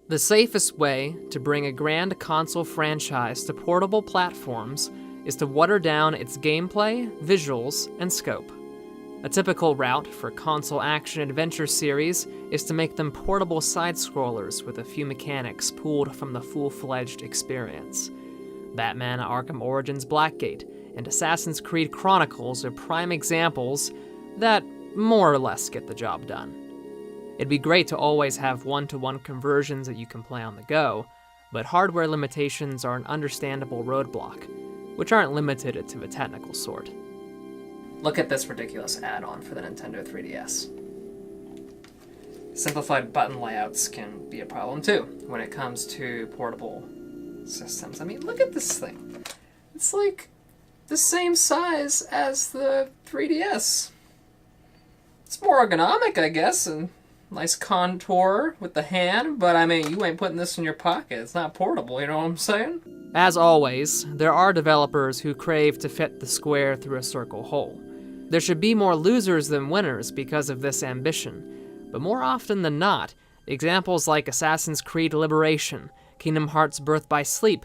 The safest way to bring a grand console franchise to portable platforms is to water down its gameplay, visuals, and scope. A typical route for console action-adventure series is to make them portable side-scrollers with a few mechanics pulled from the full-fledged experience. Batman Arkham Origins Blackgate and Assassin's Creed Chronicles are prime examples that more or less get the job done. It'd be great to always have one-to-one conversions that you can play on the go, but hardware limitations are an understandable roadblock, which aren't limited to the technical sort. Look at this ridiculous add-on for the Nintendo 3DS. Simplified button layouts can be a problem too when it comes to portable systems. I mean, look at this thing. It's like the same size as the 3DS. It's more ergonomic, I guess, and nice contour with the hand, but I mean, you ain't putting this in your pocket. It's not portable, you know what I'm saying? As always, there are developers who crave to fit the square through a circle hole. There should be more losers than winners because of this ambition, but more often than not, examples like Assassin's Creed Liberation, Kingdom Hearts Birth by Sleep,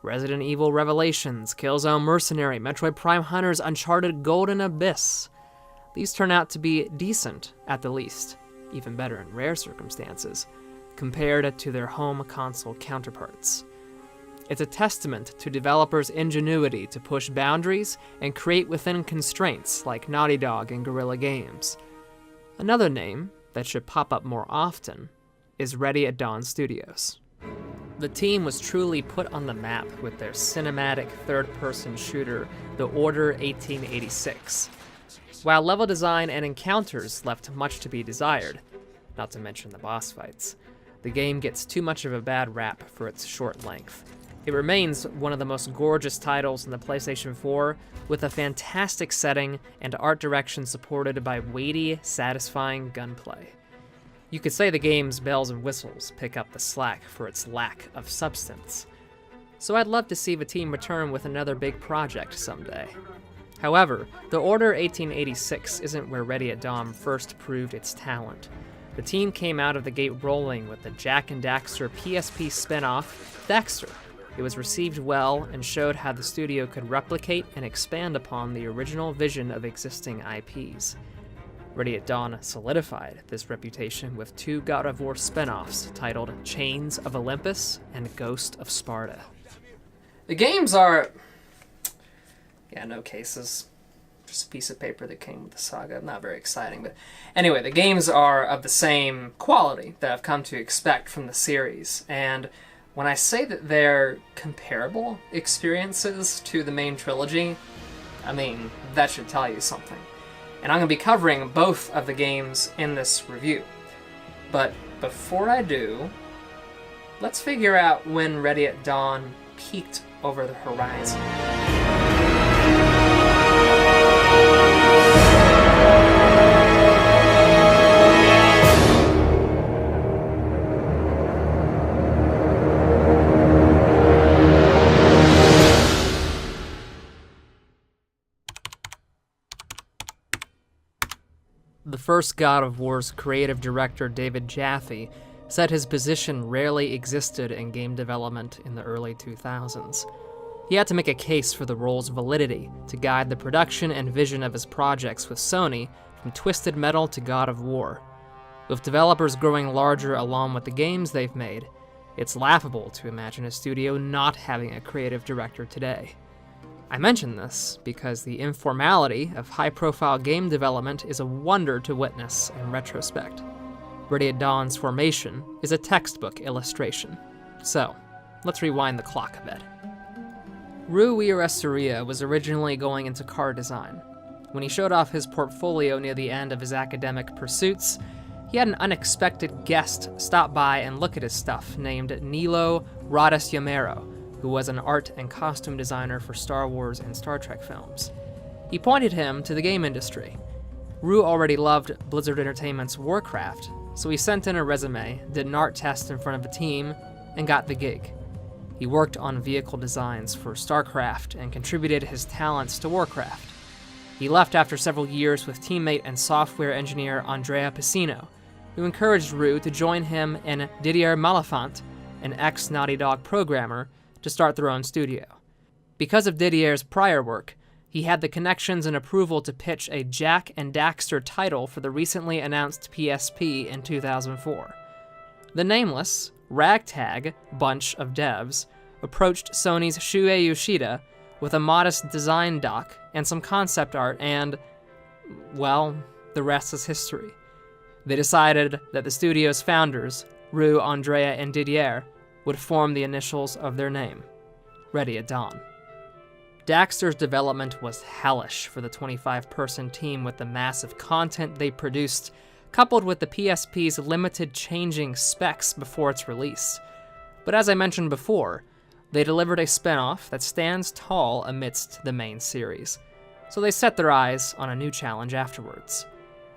Resident Evil Revelations, Killzone Mercenary, Metroid Prime Hunters, Uncharted Golden Abyss. These turn out to be decent, at the least, even better in rare circumstances, compared to their home console counterparts. It's a testament to developers' ingenuity to push boundaries and create within constraints like Naughty Dog and Guerrilla Games. Another name that should pop up more often is Ready at Dawn Studios. The team was truly put on the map with their cinematic third-person shooter, The Order 1886. While level design and encounters left much to be desired, not to mention the boss fights, the game gets too much of a bad rap for its short length. It remains one of the most gorgeous titles in the PlayStation 4, with a fantastic setting and art direction supported by weighty, satisfying gunplay. You could say the game's bells and whistles pick up the slack for its lack of substance. So I'd love to see the team return with another big project someday. However, The Order 1886 isn't where Ready at Dawn first proved its talent. The team came out of the gate rolling with the Jak and Daxter PSP spin-off, Daxter. It was received well and showed how the studio could replicate and expand upon the original vision of existing IPs. Ready at Dawn solidified this reputation with 2 God of War spin-offs titled Chains of Olympus and Ghost of Sparta. The games are... no cases. Just a piece of paper that came with the saga. Not very exciting, but anyway, the games are of the same quality that I've come to expect from the series, and when I say that they're comparable experiences to the main trilogy, I mean, that should tell you something. And I'm going to be covering both of the games in this review. But before I do, let's figure out when Ready at Dawn peaked over the horizon. The first God of War's creative director, David Jaffe, said his position rarely existed in game development in the early 2000s. He had to make a case for the role's validity to guide the production and vision of his projects with Sony, from Twisted Metal to God of War. With developers growing larger along with the games they've made, it's laughable to imagine a studio not having a creative director today. I mention this because the informality of high-profile game development is a wonder to witness in retrospect. Ready at Dawn's formation is a textbook illustration. So, let's rewind the clock a bit. Rui Uesteriya was originally going into car design. When he showed off his portfolio near the end of his academic pursuits, he had an unexpected guest stop by and look at his stuff named Nilo Rodis-Yamero, who was an art and costume designer for Star Wars and Star Trek films. He pointed him to the game industry. Rue already loved Blizzard Entertainment's Warcraft, so he sent in a resume, did an art test in front of the team, and got the gig. He worked on vehicle designs for StarCraft and contributed his talents to Warcraft. He left after several years with teammate and software engineer Andrea Piscino, who encouraged Rue to join him and Didier Malenfant, an ex-Naughty Dog programmer, to start their own studio. Because of Didier's prior work, he had the connections and approval to pitch a Jak and Daxter title for the recently announced PSP in 2004. The nameless, ragtag bunch of devs approached Sony's Shuei Yoshida with a modest design doc and some concept art, and, well, the rest is history. They decided that the studio's founders, Rue, Andrea, and Didier, would form the initials of their name, Ready at Dawn. Daxter's development was hellish for the 25-person team with the massive content they produced, coupled with the PSP's limited changing specs before its release. But as I mentioned before, they delivered a spin-off that stands tall amidst the main series, so they set their eyes on a new challenge afterwards.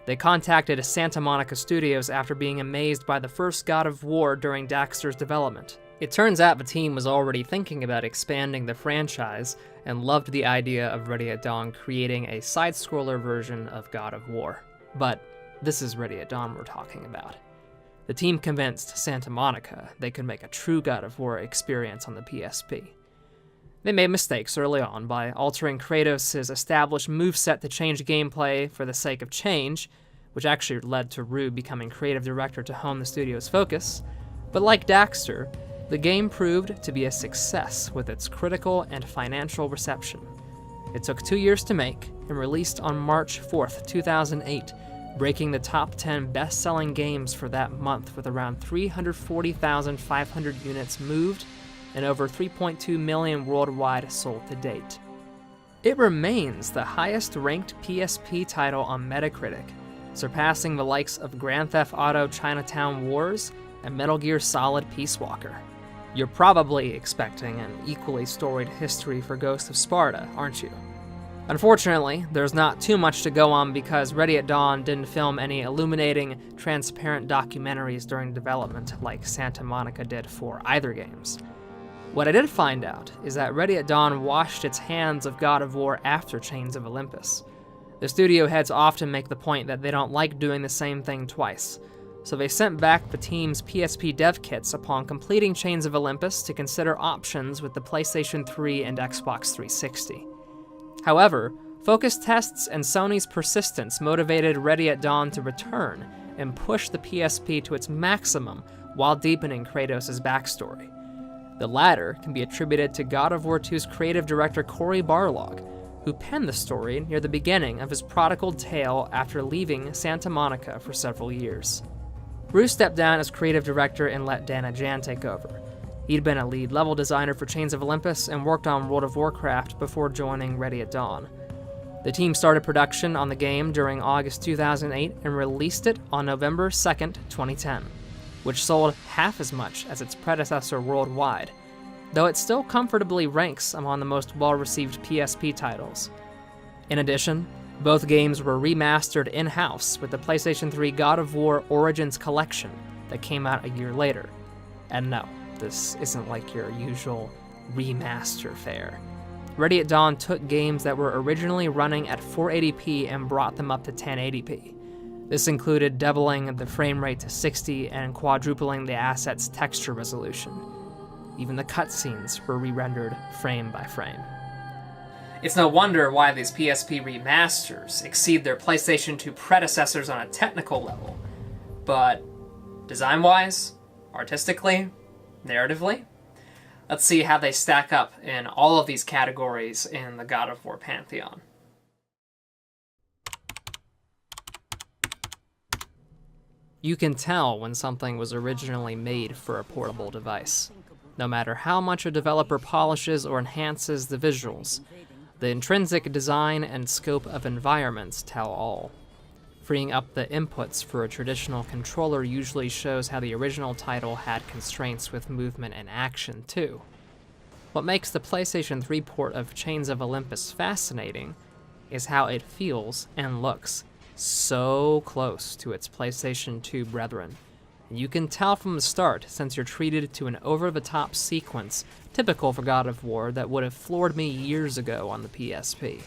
They contacted Santa Monica Studios after being amazed by the first God of War during Daxter's development. It turns out the team was already thinking about expanding the franchise and loved the idea of Ready at Dawn creating a side-scroller version of God of War. But this is Ready at Dawn we're talking about. The team convinced Santa Monica they could make a true God of War experience on the PSP. They made mistakes early on by altering Kratos' established moveset to change gameplay for the sake of change, which actually led to Rue becoming creative director to hone the studio's focus. But like Daxter, the game proved to be a success with its critical and financial reception. It took 2 years to make and released on March 4th, 2008, breaking the top 10 best-selling games for that month with around 340,500 units moved and over 3.2 million worldwide sold to date. It remains the highest-ranked PSP title on Metacritic, surpassing the likes of Grand Theft Auto Chinatown Wars and Metal Gear Solid Peace Walker. You're probably expecting an equally storied history for Ghost of Sparta, aren't you? Unfortunately, there's not too much to go on because Ready at Dawn didn't film any illuminating, transparent documentaries during development like Santa Monica did for either games. What I did find out is that Ready at Dawn washed its hands of God of War after Chains of Olympus. The studio heads often make the point that they don't like doing the same thing twice, so they sent back the team's PSP dev kits upon completing Chains of Olympus to consider options with the PlayStation 3 and Xbox 360. However, focus tests and Sony's persistence motivated Ready at Dawn to return and push the PSP to its maximum while deepening Kratos' backstory. The latter can be attributed to God of War 2's creative director Cory Barlog, who penned the story near the beginning of his prodigal tale after leaving Santa Monica for several years. Rue stepped down as creative director and let Dana Jan take over. He'd been a lead level designer for Chains of Olympus and worked on World of Warcraft before joining Ready at Dawn. The team started production on the game during August 2008 and released it on November 2nd, 2010, which sold half as much as its predecessor worldwide, though it still comfortably ranks among the most well-received PSP titles. In addition, both games were remastered in-house with the PlayStation 3 God of War Origins Collection that came out a year later. And no, this isn't like your usual remaster fare. Ready at Dawn took games that were originally running at 480p and brought them up to 1080p. This included doubling the frame rate to 60 and quadrupling the asset's texture resolution. Even the cutscenes were re-rendered frame by frame. It's no wonder why these PSP remasters exceed their PlayStation 2 predecessors on a technical level. But design-wise, artistically, narratively, let's see how they stack up in all of these categories in the God of War pantheon. You can tell when something was originally made for a portable device. No matter how much a developer polishes or enhances the visuals, the intrinsic design and scope of environments tell all. Freeing up the inputs for a traditional controller usually shows how the original title had constraints with movement and action, too. What makes the PlayStation 3 port of Chains of Olympus fascinating is how it feels and looks so close to its PlayStation 2 brethren. And you can tell from the start, since you're treated to an over-the-top sequence typical for God of War that would have floored me years ago on the PSP.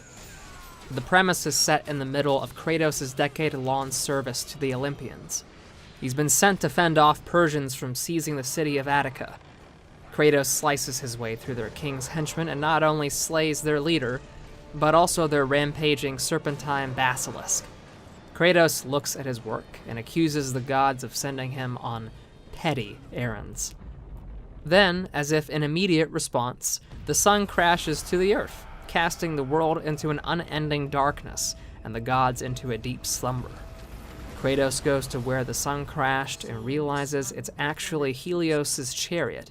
The premise is set in the middle of Kratos' decade-long service to the Olympians. He's been sent to fend off Persians from seizing the city of Attica. Kratos slices his way through their king's henchmen and not only slays their leader, but also their rampaging serpentine basilisk. Kratos looks at his work and accuses the gods of sending him on petty errands. Then, as if in immediate response, the sun crashes to the earth, casting the world into an unending darkness and the gods into a deep slumber. Kratos goes to where the sun crashed and realizes it's actually Helios' chariot.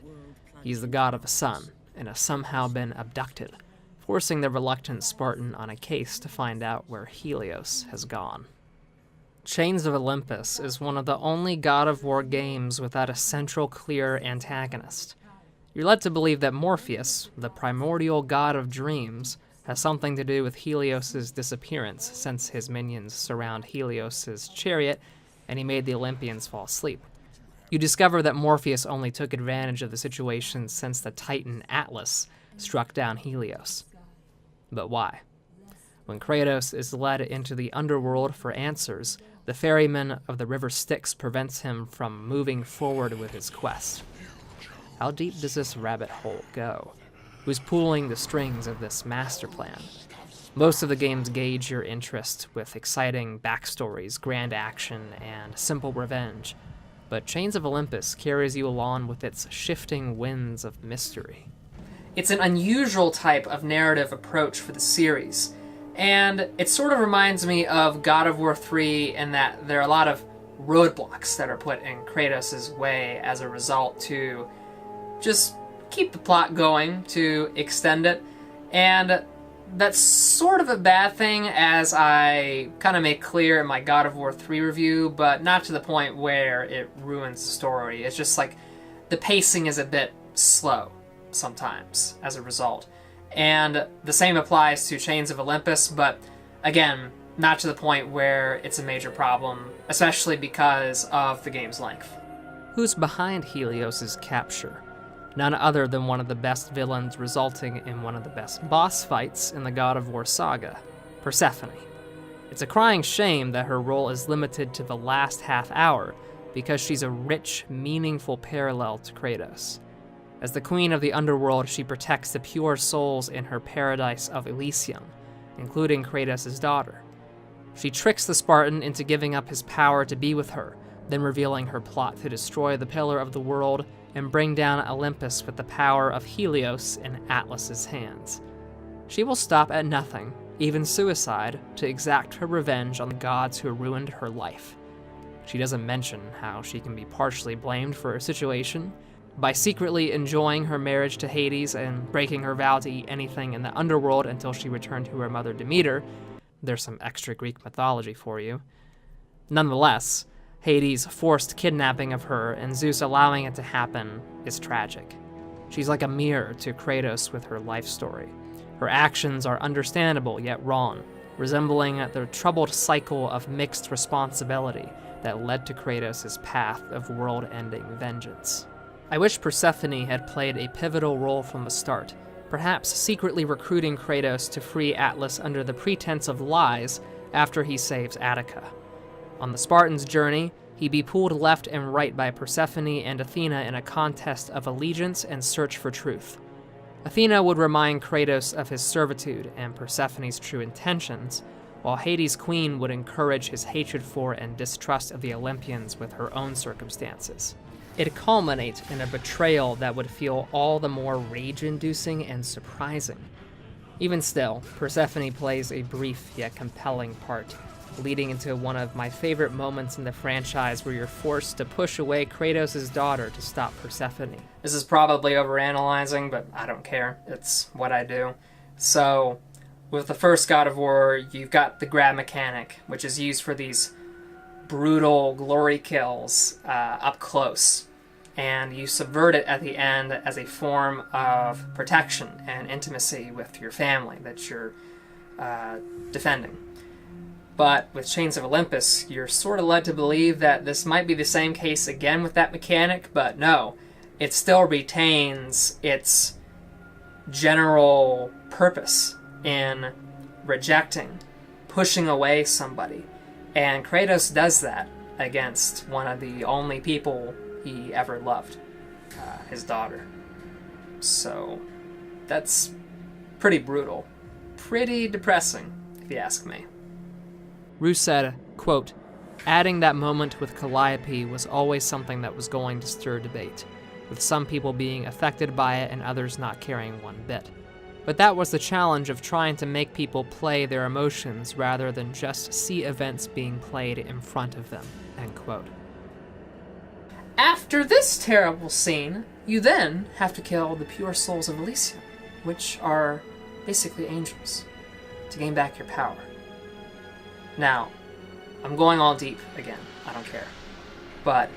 He's the god of the sun and has somehow been abducted, forcing the reluctant Spartan on a case to find out where Helios has gone. Chains of Olympus is one of the only God of War games without a central clear antagonist. You're led to believe that Morpheus, the primordial god of dreams, has something to do with Helios' disappearance since his minions surround Helios' chariot and he made the Olympians fall asleep. You discover that Morpheus only took advantage of the situation since the Titan Atlas struck down Helios. But why? When Kratos is led into the underworld for answers, the ferryman of the River Styx prevents him from moving forward with his quest. How deep does this rabbit hole go? Who's pulling the strings of this master plan? Most of the games gauge your interest with exciting backstories, grand action, and simple revenge, but Chains of Olympus carries you along with its shifting winds of mystery. It's an unusual type of narrative approach for the series, and it sort of reminds me of God of War 3 in that there are a lot of roadblocks that are put in Kratos' way as a result to just keep the plot going, to extend it, and that's sort of a bad thing, as I kind of make clear in my God of War 3 review, but not to the point where it ruins the story. It's just like the pacing is a bit slow sometimes as a result. And the same applies to Chains of Olympus, but again, not to the point where it's a major problem, especially because of the game's length. Who's behind Helios' capture? None other than one of the best villains, resulting in one of the best boss fights in the God of War saga, Persephone. It's a crying shame that her role is limited to the last half hour, because she's a rich, meaningful parallel to Kratos. As the queen of the underworld, she protects the pure souls in her paradise of Elysium, including Kratos' daughter. She tricks the Spartan into giving up his power to be with her, then revealing her plot to destroy the Pillar of the World and bring down Olympus with the power of Helios in Atlas's hands. She will stop at nothing, even suicide, to exact her revenge on the gods who ruined her life. She doesn't mention how she can be partially blamed for her situation, by secretly enjoying her marriage to Hades and breaking her vow to eat anything in the underworld until she returned to her mother Demeter. There's some extra Greek mythology for you. Nonetheless, Hades' forced kidnapping of her and Zeus allowing it to happen is tragic. She's like a mirror to Kratos with her life story. Her actions are understandable yet wrong, resembling the troubled cycle of mixed responsibility that led to Kratos' path of world-ending vengeance. I wish Persephone had played a pivotal role from the start, perhaps secretly recruiting Kratos to free Atlas under the pretense of lies after he saves Attica. On the Spartan's journey, he'd be pulled left and right by Persephone and Athena in a contest of allegiance and search for truth. Athena would remind Kratos of his servitude and Persephone's true intentions, while Hades' queen would encourage his hatred for and distrust of the Olympians with her own circumstances. It'd culminate in a betrayal that would feel all the more rage-inducing and surprising. Even still, Persephone plays a brief yet compelling part, leading into one of my favorite moments in the franchise where you're forced to push away Kratos' daughter to stop Persephone. This is probably overanalyzing, but I don't care. It's what I do. So, with the first God of War, you've got the grab mechanic, which is used for these brutal glory kills up close, and you subvert it at the end as a form of protection and intimacy with your family that you're defending. But with Chains of Olympus, you're sort of led to believe that this might be the same case again with that mechanic, but no, it still retains its general purpose in rejecting, pushing away somebody. And Kratos does that against one of the only people he ever loved, his daughter. So that's pretty brutal. Pretty depressing, if you ask me. Rue said, quote, "Adding that moment with Calliope was always something that was going to stir debate, with some people being affected by it and others not caring one bit. But that was the challenge of trying to make people play their emotions rather than just see events being played in front of them," end quote. After this terrible scene, you then have to kill the pure souls of Elysium, which are basically angels, to gain back your power. Now, I'm going all deep again, I don't care. But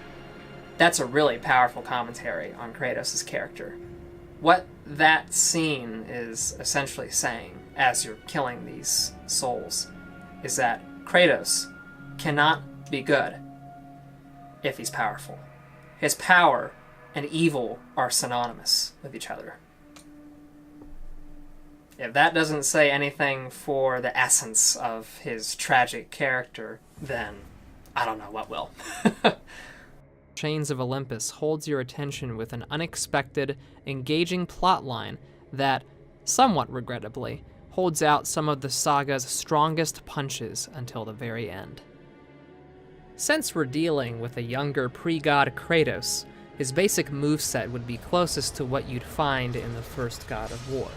that's a really powerful commentary on Kratos' character. What that scene is essentially saying, as you're killing these souls, is that Kratos cannot be good if he's powerful. His power and evil are synonymous with each other. If that doesn't say anything for the essence of his tragic character, then I don't know what will. Chains of Olympus holds your attention with an unexpected, engaging plotline that, somewhat regrettably, holds out some of the saga's strongest punches until the very end. Since we're dealing with a younger pre-god Kratos, his basic moveset would be closest to what you'd find in the first God of War.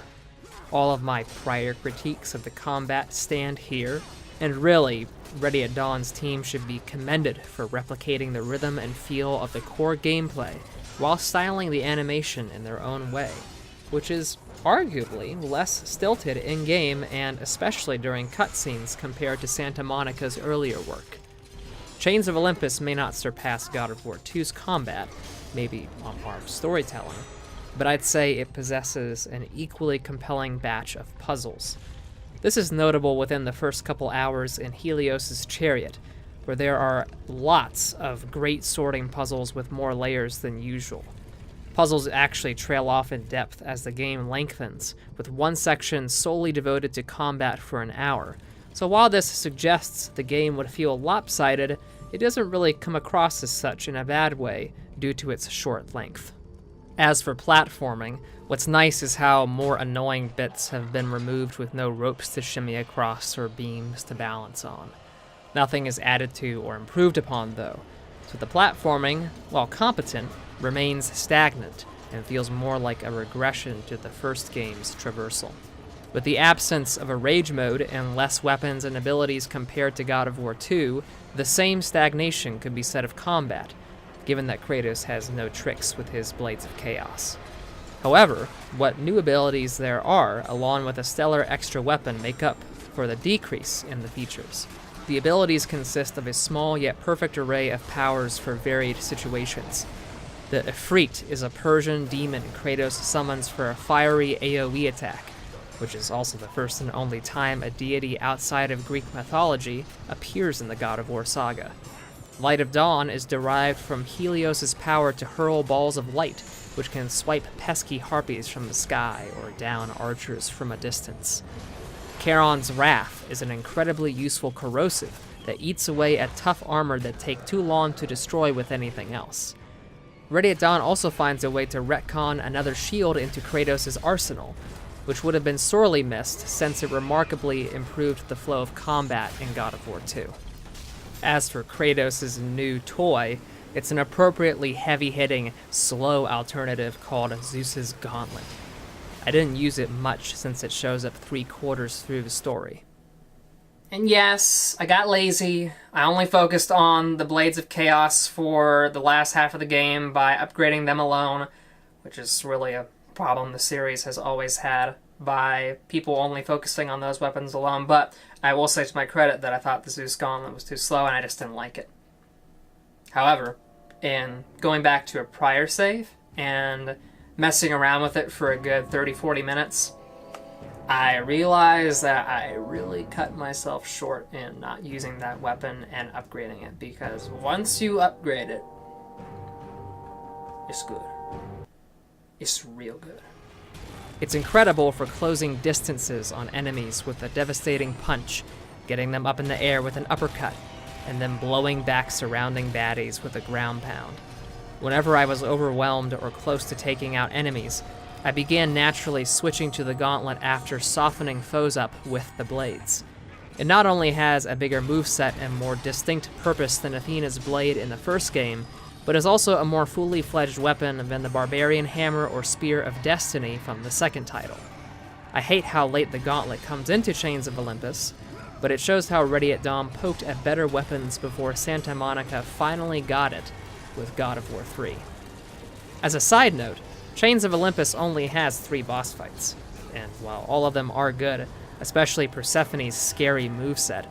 All of my prior critiques of the combat stand here, and really, Ready at Dawn's team should be commended for replicating the rhythm and feel of the core gameplay while styling the animation in their own way, which is arguably less stilted in-game and especially during cutscenes compared to Santa Monica's earlier work. Chains of Olympus may not surpass God of War 2's combat, maybe on par with storytelling, but I'd say it possesses an equally compelling batch of puzzles. This is notable within the first couple hours in Helios' chariot, where there are lots of great sorting puzzles with more layers than usual. Puzzles actually trail off in depth as the game lengthens, with one section solely devoted to combat for an hour. So while this suggests the game would feel lopsided, it doesn't really come across as such in a bad way due to its short length. As for platforming, what's nice is how more annoying bits have been removed with no ropes to shimmy across or beams to balance on. Nothing is added to or improved upon though, so the platforming, while competent, remains stagnant and feels more like a regression to the first game's traversal. With the absence of a rage mode and less weapons and abilities compared to God of War 2, the same stagnation could be said of combat, given that Kratos has no tricks with his Blades of Chaos. However, what new abilities there are, along with a stellar extra weapon, make up for the decrease in the features. The abilities consist of a small yet perfect array of powers for varied situations. The Ifrit is a Persian demon Kratos summons for a fiery AoE attack, which is also the first and only time a deity outside of Greek mythology appears in the God of War saga. Light of Dawn is derived from Helios' power to hurl balls of light, which can swipe pesky harpies from the sky or down archers from a distance. Charon's Wrath is an incredibly useful corrosive that eats away at tough armor that take too long to destroy with anything else. Ready at Dawn also finds a way to retcon another shield into Kratos' arsenal, which would have been sorely missed since it remarkably improved the flow of combat in God of War 2. As for Kratos' new toy, it's an appropriately heavy-hitting, slow alternative called Zeus's Gauntlet. I didn't use it much since it shows up 3/4 through the story. And yes, I got lazy. I only focused on the Blades of Chaos for the last half of the game by upgrading them alone, which is really a problem the series has always had by people only focusing on those weapons alone. But I will say to my credit that I thought the Zeus Gauntlet was too slow and I just didn't like it. However, in going back to a prior save and messing around with it for a good 30-40 minutes, I realized that I really cut myself short in not using that weapon and upgrading it, because once you upgrade it, it's good. It's real good. It's incredible for closing distances on enemies with a devastating punch, getting them up in the air with an uppercut, and then blowing back surrounding baddies with a ground pound. Whenever I was overwhelmed or close to taking out enemies, I began naturally switching to the gauntlet after softening foes up with the blades. It not only has a bigger moveset and more distinct purpose than Athena's blade in the first game, but is also a more fully fledged weapon than the barbarian hammer or spear of destiny from the second title. I hate how late the gauntlet comes into Chains of Olympus, but it shows how Ready at Dawn poked at better weapons before Santa Monica finally got it with God of War 3. As a side note, Chains of Olympus only has 3 boss fights, and while all of them are good, especially Persephone's scary moveset,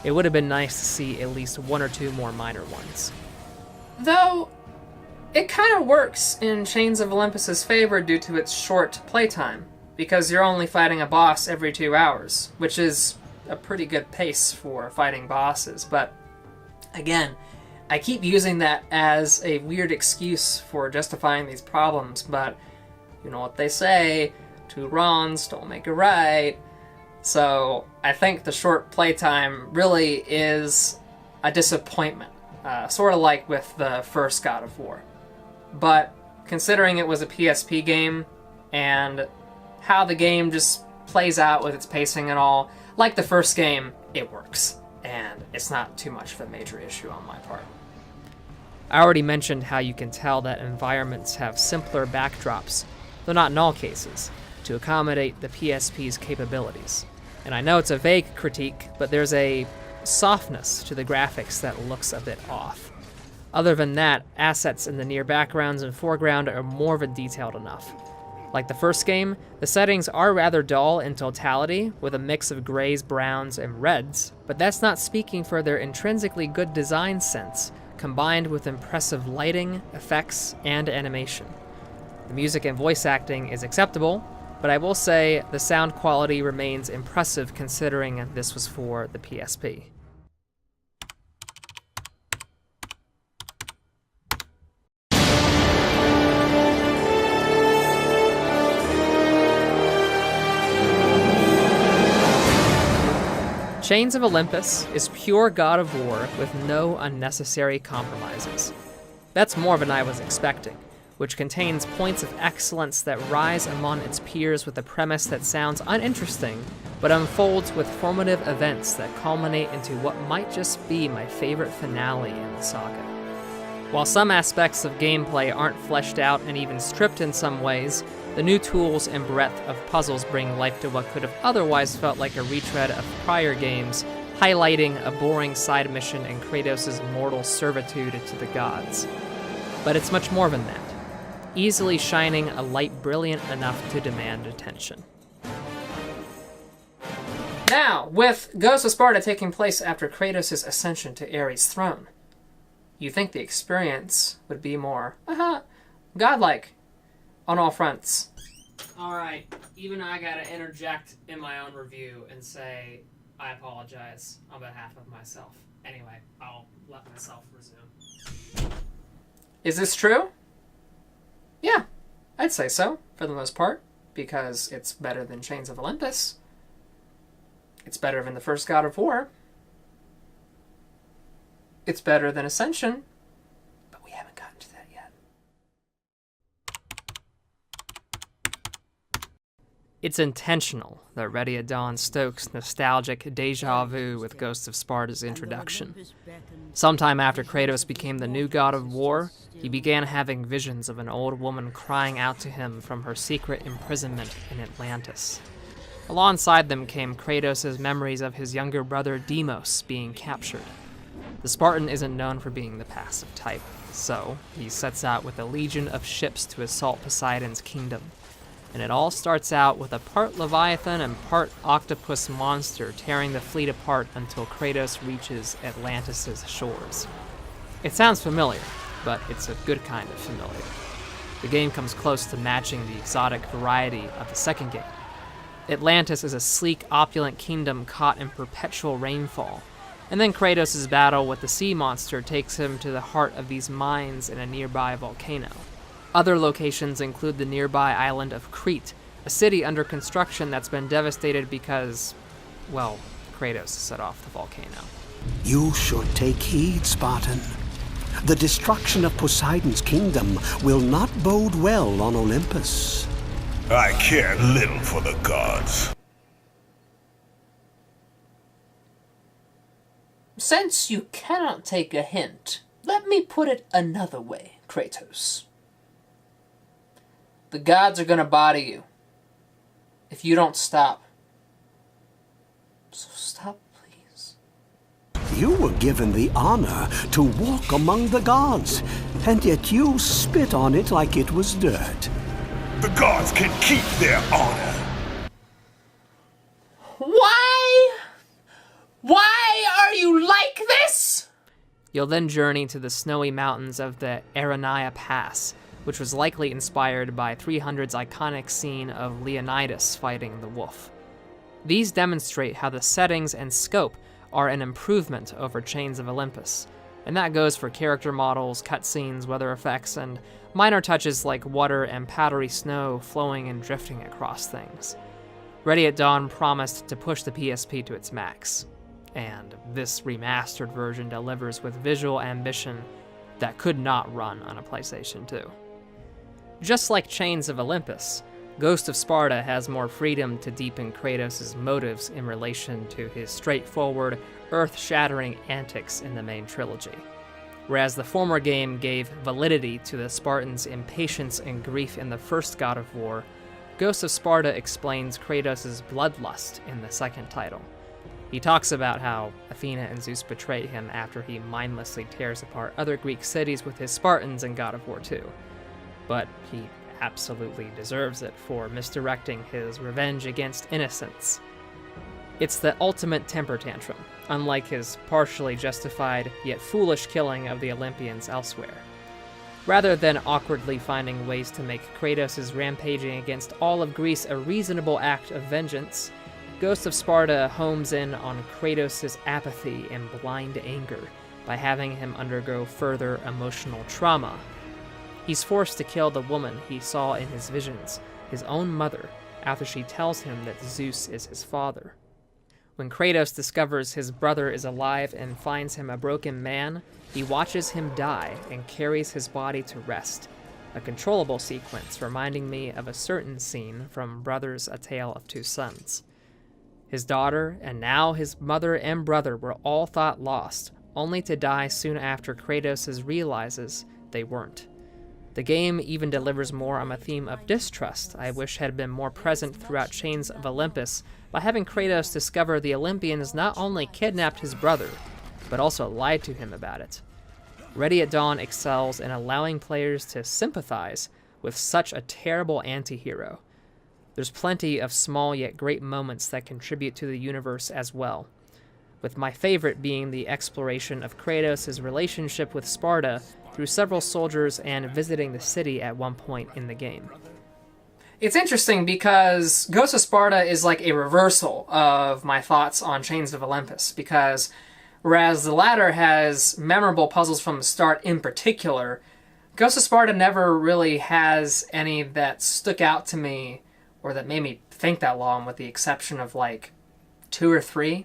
it would have been nice to see at least 1 or 2 more minor ones. Though, it kind of works in Chains of Olympus's favor due to its short playtime, because you're only fighting a boss every 2 hours, which is a pretty good pace for fighting bosses. But again, I keep using that as a weird excuse for justifying these problems, but you know what they say, 2 wrongs don't make a right. So I think the short playtime really is a disappointment, sort of like with the first God of War. But considering it was a PSP game, and how the game just plays out with its pacing and all, like the first game, it works. And it's not too much of a major issue on my part. I already mentioned how you can tell that environments have simpler backdrops, though not in all cases, to accommodate the PSP's capabilities. And I know it's a vague critique, but there's a softness to the graphics that looks a bit off. Other than that, assets in the near backgrounds and foreground are more than detailed enough. Like the first game, the settings are rather dull in totality, with a mix of grays, browns, and reds, but that's not speaking for their intrinsically good design sense, combined with impressive lighting, effects, and animation. The music and voice acting is acceptable, but I will say the sound quality remains impressive considering this was for the PSP. Chains of Olympus is pure God of War with no unnecessary compromises. That's more than I was expecting, which contains points of excellence that rise among its peers with a premise that sounds uninteresting, but unfolds with formative events that culminate into what might just be my favorite finale in the saga. While some aspects of gameplay aren't fleshed out and even stripped in some ways, the new tools and breadth of puzzles bring life to what could have otherwise felt like a retread of prior games, highlighting a boring side mission and Kratos' mortal servitude to the gods. But it's much more than that, easily shining a light brilliant enough to demand attention. Now, with Ghost of Sparta taking place after Kratos' ascension to Ares' throne, you think the experience would be more, godlike on all fronts. Alright, even I gotta interject in my own review and say I apologize on behalf of myself. Anyway, I'll let myself resume. Is this true? Yeah, I'd say so, for the most part, because it's better than Chains of Olympus. It's better than the first God of War. It's better than Ascension, but we haven't gotten to that yet. It's intentional that Ready at Dawn stokes nostalgic deja vu with Ghost of Sparta's introduction. Sometime after Kratos became the new God of War, he began having visions of an old woman crying out to him from her secret imprisonment in Atlantis. Alongside them came Kratos' memories of his younger brother Deimos being captured. The Spartan isn't known for being the passive type, so he sets out with a legion of ships to assault Poseidon's kingdom. And it all starts out with a part Leviathan and part octopus monster tearing the fleet apart until Kratos reaches Atlantis' shores. It sounds familiar, but it's a good kind of familiar. The game comes close to matching the exotic variety of the second game. Atlantis is a sleek, opulent kingdom caught in perpetual rainfall, and then Kratos' battle with the sea monster takes him to the heart of these mines in a nearby volcano. Other locations include the nearby island of Crete, a city under construction that's been devastated because, well, Kratos set off the volcano. You should take heed, Spartan. The destruction of Poseidon's kingdom will not bode well on Olympus. I care little for the gods. Since you cannot take a hint, let me put it another way, Kratos. The gods are gonna body you if you don't stop. So stop, please. You were given the honor to walk among the gods, and yet you spit on it like it was dirt. The gods can keep their honor. Why? Why are you like this? You'll then journey to the snowy mountains of the Aranaya Pass, which was likely inspired by 300's iconic scene of Leonidas fighting the wolf. These demonstrate how the settings and scope are an improvement over Chains of Olympus, and that goes for character models, cutscenes, weather effects, and minor touches like water and powdery snow flowing and drifting across things. Ready at Dawn promised to push the PSP to its max, and this remastered version delivers with visual ambition that could not run on a PlayStation 2. Just like Chains of Olympus, Ghost of Sparta has more freedom to deepen Kratos' motives in relation to his straightforward, earth-shattering antics in the main trilogy. Whereas the former game gave validity to the Spartans' impatience and grief in the first God of War, Ghost of Sparta explains Kratos' bloodlust in the second title. He talks about how Athena and Zeus betray him after he mindlessly tears apart other Greek cities with his Spartans in God of War 2. But he absolutely deserves it for misdirecting his revenge against innocents. It's the ultimate temper tantrum, unlike his partially justified yet foolish killing of the Olympians elsewhere. Rather than awkwardly finding ways to make Kratos' rampaging against all of Greece a reasonable act of vengeance, Ghost of Sparta homes in on Kratos' apathy and blind anger by having him undergo further emotional trauma. He's forced to kill the woman he saw in his visions, his own mother, after she tells him that Zeus is his father. When Kratos discovers his brother is alive and finds him a broken man, he watches him die and carries his body to rest, a controllable sequence reminding me of a certain scene from Brothers: A Tale of Two Sons. His daughter, and now his mother and brother, were all thought lost, only to die soon after Kratos realizes they weren't. The game even delivers more on a theme of distrust I wish had been more present throughout Chains of Olympus by having Kratos discover the Olympians not only kidnapped his brother, but also lied to him about it. Ready at Dawn excels in allowing players to sympathize with such a terrible anti-hero. There's plenty of small yet great moments that contribute to the universe as well, with my favorite being the exploration of Kratos' relationship with Sparta through several soldiers and visiting the city at one point in the game. It's interesting because Ghost of Sparta is like a reversal of my thoughts on Chains of Olympus, because whereas the latter has memorable puzzles from the start in particular, Ghost of Sparta never really has any that stuck out to me or that made me think that long, with the exception of like 2 or 3.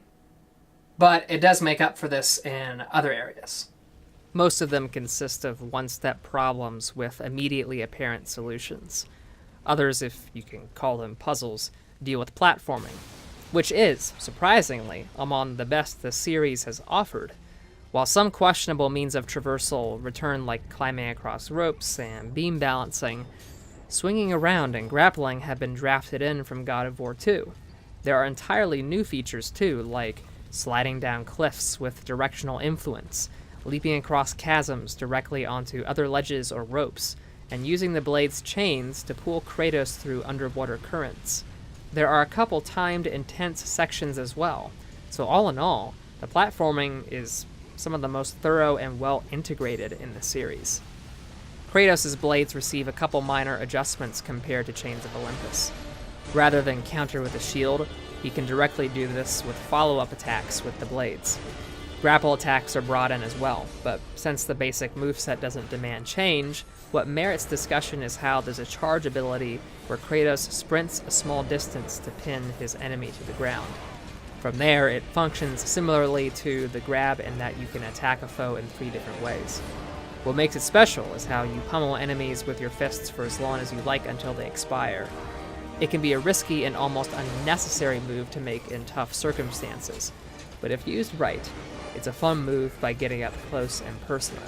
But it does make up for this in other areas. Most of them consist of one-step problems with immediately apparent solutions. Others, if you can call them puzzles, deal with platforming, which is, surprisingly, among the best the series has offered, while some questionable means of traversal return, like climbing across ropes and beam balancing. Swinging around and grappling have been drafted in from God of War 2. There are entirely new features too, like sliding down cliffs with directional influence, leaping across chasms directly onto other ledges or ropes, and using the blade's chains to pull Kratos through underwater currents. There are a couple timed, intense sections as well, so all in all, the platforming is some of the most thorough and well integrated in the series. Kratos' blades receive a couple minor adjustments compared to Chains of Olympus. Rather than counter with a shield, he can directly do this with follow-up attacks with the blades. Grapple attacks are brought in as well, but since the basic moveset doesn't demand change, what merits discussion is how there's a charge ability where Kratos sprints a small distance to pin his enemy to the ground. From there, it functions similarly to the grab in that you can attack a foe in 3 different ways. What makes it special is how you pummel enemies with your fists for as long as you like until they expire. It can be a risky and almost unnecessary move to make in tough circumstances, but if used right, it's a fun move by getting up close and personal,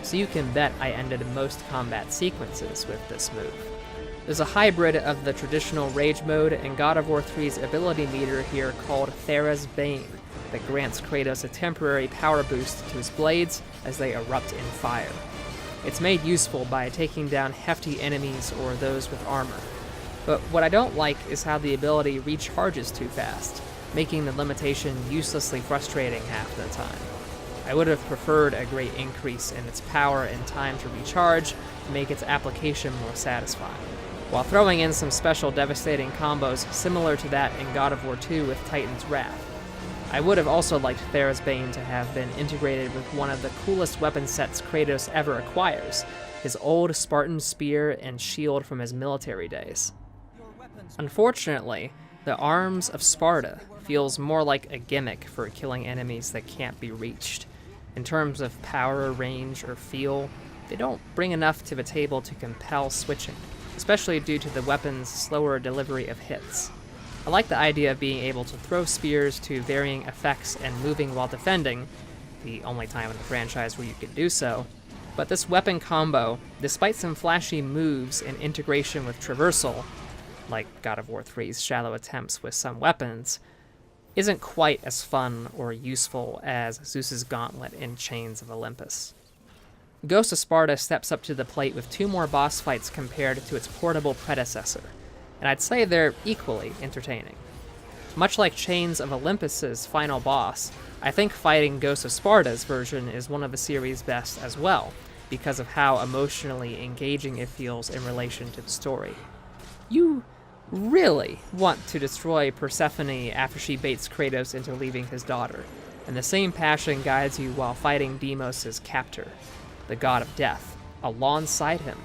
so you can bet I ended most combat sequences with this move. There's a hybrid of the traditional Rage mode and God of War 3's ability meter here called Thera's Bane that grants Kratos a temporary power boost to his blades as they erupt in fire. It's made useful by taking down hefty enemies or those with armor. But what I don't like is how the ability recharges too fast, making the limitation uselessly frustrating half the time. I would have preferred a great increase in its power and time to recharge to make its application more satisfying, while throwing in some special devastating combos similar to that in God of War 2 with Titan's Wrath. I would have also liked Thera's Bane to have been integrated with one of the coolest weapon sets Kratos ever acquires, his old Spartan spear and shield from his military days. Unfortunately, the Arms of Sparta feels more like a gimmick for killing enemies that can't be reached. In terms of power, range, or feel, they don't bring enough to the table to compel switching, especially due to the weapon's slower delivery of hits. I like the idea of being able to throw spears to varying effects and moving while defending, the only time in the franchise where you can do so, but this weapon combo, despite some flashy moves and integration with traversal, like God of War 3's shallow attempts with some weapons, isn't quite as fun or useful as Zeus's Gauntlet in Chains of Olympus. Ghost of Sparta steps up to the plate with 2 more boss fights compared to its portable predecessor, and I'd say they're equally entertaining. Much like Chains of Olympus's final boss, I think fighting Ghost of Sparta's version is one of the series' best as well, because of how emotionally engaging it feels in relation to the story. You really want to destroy Persephone after she baits Kratos into leaving his daughter, and the same passion guides you while fighting Deimos' captor, the god of death, alongside him.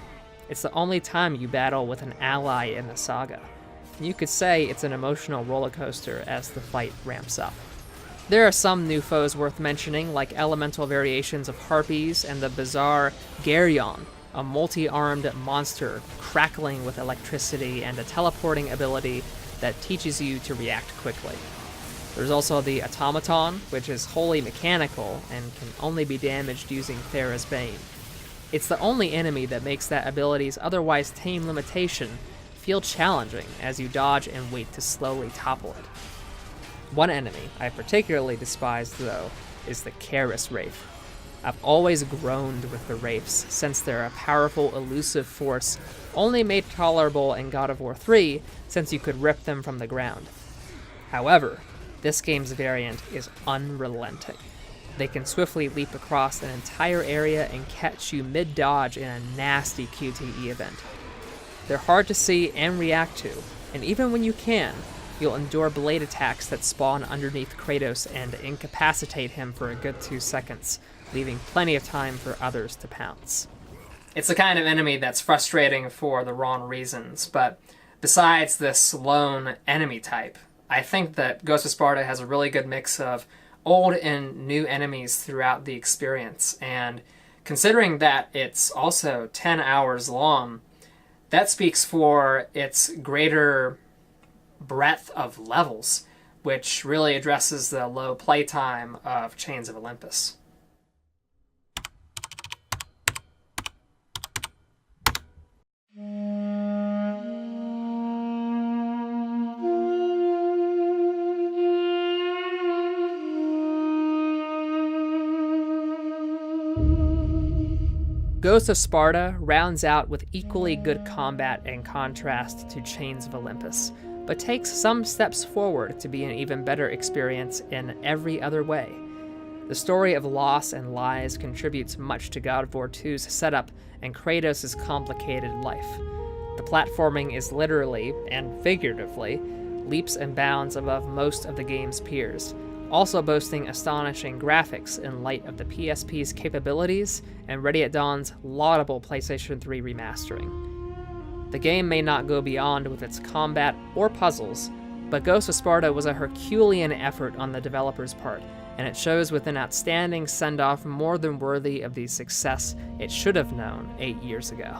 It's the only time you battle with an ally in the saga. You could say it's an emotional roller coaster as the fight ramps up. There are some new foes worth mentioning, like elemental variations of harpies and the bizarre Geryon, a multi-armed monster crackling with electricity and a teleporting ability that teaches you to react quickly. There's also the automaton, which is wholly mechanical and can only be damaged using Thera's Bane. It's the only enemy that makes that ability's otherwise tame limitation feel challenging as you dodge and wait to slowly topple it. One enemy I particularly despise, though, is the Charis Wraith. I've always groaned with the Wraiths, since they're a powerful, elusive force only made tolerable in God of War 3, since you could rip them from the ground. However, this game's variant is unrelenting. They can swiftly leap across an entire area and catch you mid-dodge in a nasty QTE event. They're hard to see and react to, and even when you can, you'll endure blade attacks that spawn underneath Kratos and incapacitate him for a good 2 seconds, leaving plenty of time for others to pounce. It's the kind of enemy that's frustrating for the wrong reasons, but besides this lone enemy type, I think that Ghost of Sparta has a really good mix of old and new enemies throughout the experience, and considering that it's also 10 hours long, that speaks for its greater breadth of levels, which really addresses the low playtime of Chains of Olympus. Ghost of Sparta rounds out with equally good combat in contrast to Chains of Olympus, but takes some steps forward to be an even better experience in every other way. The story of loss and lies contributes much to God of War 2's setup and Kratos' complicated life. The platforming is literally, and figuratively, leaps and bounds above most of the game's peers, also boasting astonishing graphics in light of the PSP's capabilities and Ready at Dawn's laudable PlayStation 3 remastering. The game may not go beyond with its combat or puzzles, but Ghost of Sparta was a Herculean effort on the developer's part, and it shows with an outstanding send-off more than worthy of the success it should have known 8 years ago.